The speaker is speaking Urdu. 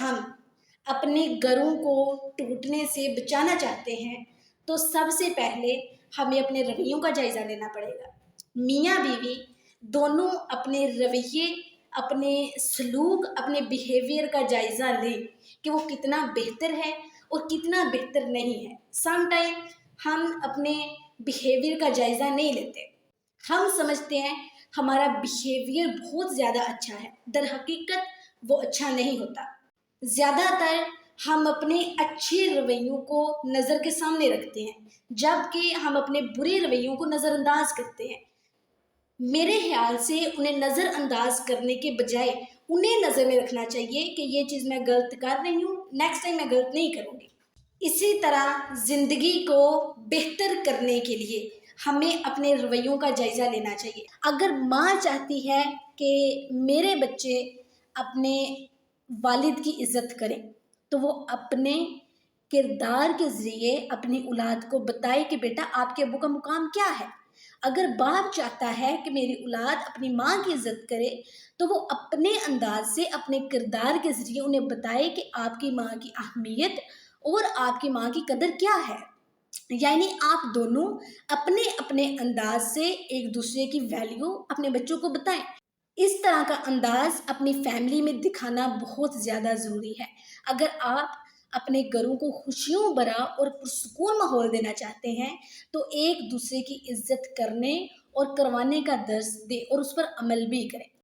ہم اپنے گھروں کو ٹوٹنے سے بچانا چاہتے ہیں تو سب سے پہلے ہمیں اپنے رویوں کا جائزہ لینا پڑے گا۔ میاں بیوی دونوں اپنے رویے، اپنے سلوک، اپنے بیہیویئر کا جائزہ لیں کہ وہ کتنا بہتر ہے اور کتنا بہتر نہیں ہے۔ سم ٹائم ہم اپنے بیہیویئر کا جائزہ نہیں لیتے، ہم سمجھتے ہیں ہمارا بیہیویئر بہت زیادہ اچھا ہے، در حقیقت وہ اچھا نہیں ہوتا۔ زیادہ تر ہم اپنے اچھے رویوں کو نظر کے سامنے رکھتے ہیں جبکہ ہم اپنے برے رویوں کو نظر انداز کرتے ہیں۔ میرے خیال سے انہیں نظر انداز کرنے کے بجائے انہیں نظر میں رکھنا چاہیے کہ یہ چیز میں غلط کر رہی ہوں، نیکسٹ ٹائم میں غلط نہیں کروں گی۔ اسی طرح زندگی کو بہتر کرنے کے لیے ہمیں اپنے رویوں کا جائزہ لینا چاہیے۔ اگر ماں چاہتی ہے کہ میرے بچے اپنے والد کی عزت کریں تو وہ اپنے کردار کے ذریعے اپنی اولاد کو بتائے کہ بیٹا آپ کے ابو کا مقام کیا ہے۔ اگر باپ چاہتا ہے کہ میری اولاد اپنی ماں کی عزت کرے تو وہ اپنے انداز سے، اپنے کردار کے ذریعے انہیں بتائے کہ آپ کی ماں کی اہمیت اور آپ کی ماں کی قدر کیا ہے۔ یعنی آپ دونوں اپنے اپنے انداز سے ایک دوسرے کی ویلیو اپنے بچوں کو بتائیں۔ اس طرح کا انداز اپنی فیملی میں دکھانا بہت زیادہ ضروری ہے۔ اگر آپ اپنے گھروں کو خوشیوں بھرا اور پرسکون ماحول دینا چاہتے ہیں تو ایک دوسرے کی عزت کرنے اور کروانے کا درس دیں اور اس پر عمل بھی کریں۔